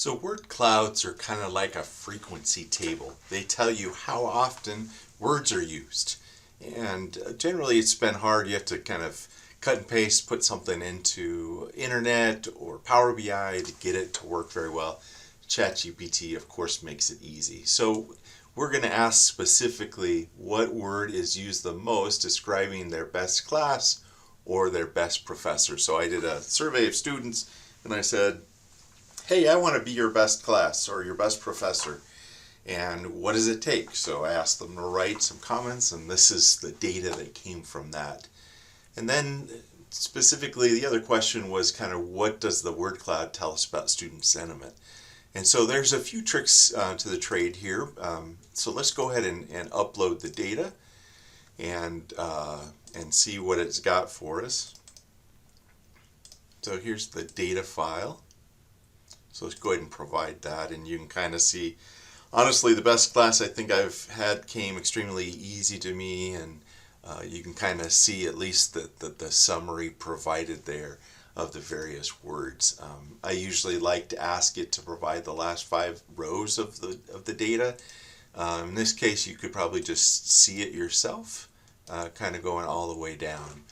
So word clouds are kind of like a frequency table. They tell you how often words are used. And generally it's been hard. You have to kind of cut and paste, put something into Internet or Power BI to get it to work very well. ChatGPT, of course, makes it easy. So we're going to ask specifically what word is used the most describing their best class or their best professor. So I did a survey of students and I said, hey, I want to be your best class or your best professor. And what does it take? So I asked them to write some comments, and this is the data that came from that. And then specifically, the other question was kind of what does the word cloud tell us about student sentiment? And so there's a few tricks to the trade here. So let's go ahead and upload the data and see what it's got for us. So here's the data file. So let's go ahead and provide that, and you can kind of see, honestly, the best class I think I've had came extremely easy to me, and you can kind of see at least the summary provided there of the various words. I usually like to ask it to provide the last 5 rows of the data. In this case, you could probably just see it yourself, kind of going all the way down,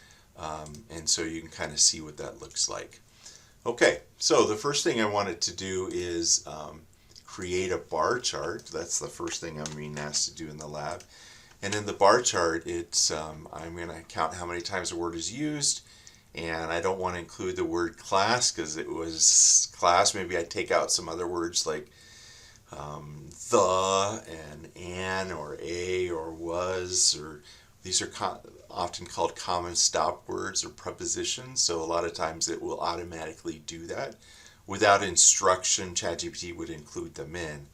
and so you can kind of see what that looks like. Okay, so the first thing I wanted to do is create a bar chart. That's the first thing I'm being asked to do in the lab. And in the bar chart, it's I'm going to count how many times a word is used, and I don't want to include the word class because it was class. Maybe I take out some other words like the and an or a or was, or these are often called common stop words or prepositions, so a lot of times it will automatically do that. Without instruction, ChatGPT would include them in.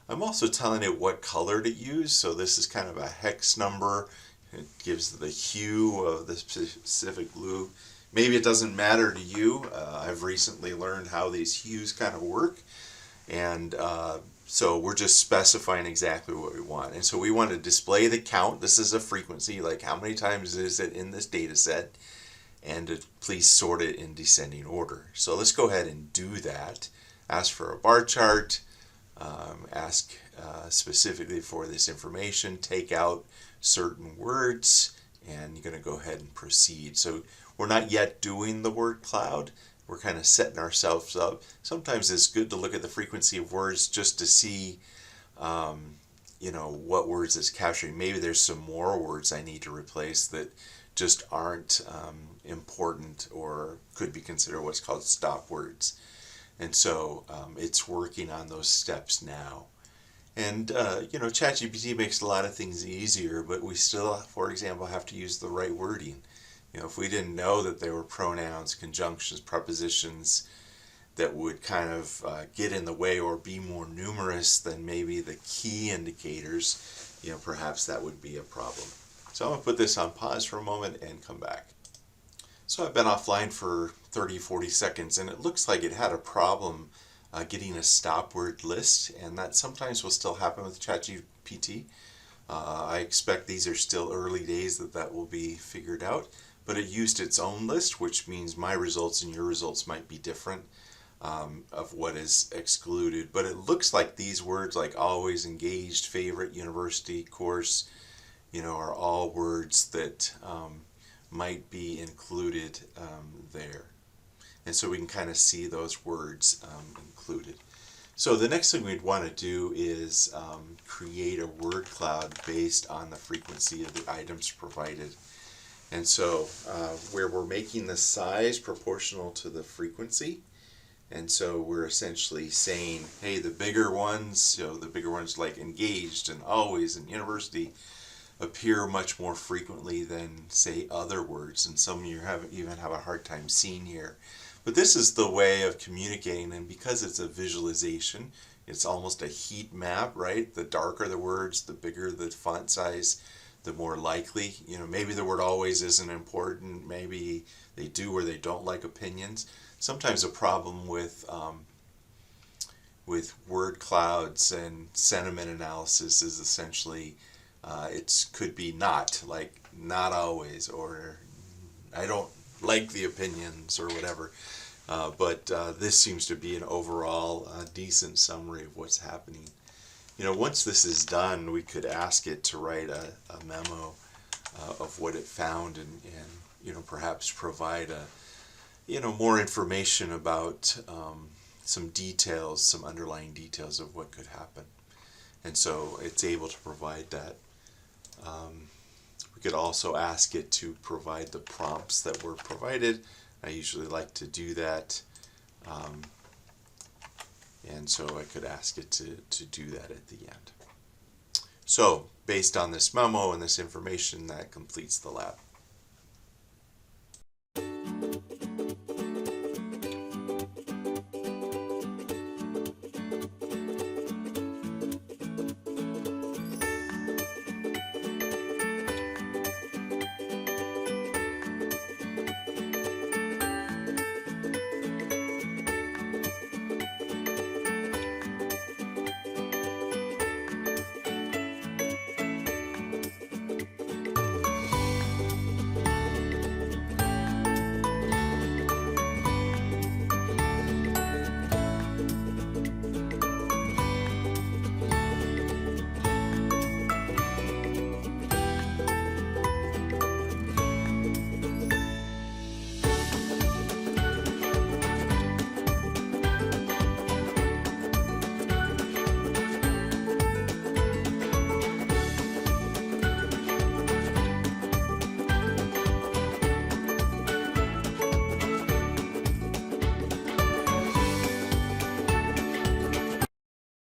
I'm also telling it what color to use, so this is kind of a hex number. It gives the hue of the specific blue. Maybe it doesn't matter to you. I've recently learned how these hues kind of work, and so we're just specifying exactly what we want. And so we want to display the count. This is a frequency, like how many times is it in this data set, and to please sort it in descending order. So let's go ahead and do that. Ask for a bar chart, ask specifically for this information, take out certain words, and you're going to go ahead and proceed. So we're not yet doing the word cloud. We're kind of setting ourselves up. Sometimes it's good to look at the frequency of words just to see, what words it's capturing. Maybe there's some more words I need to replace that just aren't important or could be considered what's called stop words. And so it's working on those steps now. And, ChatGPT makes a lot of things easier, but we still, for example, have to use the right wording. If we didn't know that there were pronouns, conjunctions, prepositions that would kind of get in the way or be more numerous than maybe the key indicators, perhaps that would be a problem. So I'm going to put this on pause for a moment and come back. So I've been offline for 30-40 seconds, and it looks like it had a problem getting a stop word list, and that sometimes will still happen with ChatGPT. I expect these are still early days that will be figured out. But it used its own list, which means my results and your results might be different of what is excluded. But it looks like these words like always, engaged, favorite, university, course, are all words that might be included there. And so we can kind of see those words included. So the next thing we'd want to do is create a word cloud based on the frequency of the items provided. And so where we're making the size proportional to the frequency, and so we're essentially saying, hey, the bigger ones like engaged and always and university appear much more frequently than, say, other words, and some of you even have a hard time seeing here. But this is the way of communicating, and because it's a visualization, it's almost a heat map, right? The darker the words, the bigger the font size, the more likely, maybe the word always isn't important, maybe they do or they don't like opinions. Sometimes a problem with word clouds and sentiment analysis is essentially it could be not always, or I don't like the opinions or whatever. But this seems to be an overall decent summary of what's happening. Once this is done, we could ask it to write a memo of what it found, and perhaps provide more information about some details, some underlying details of what could happen. And so it's able to provide that. We could also ask it to provide the prompts that were provided. I usually like to do that. And so I could ask it to do that at the end. So based on this memo and this information, that completes the lab.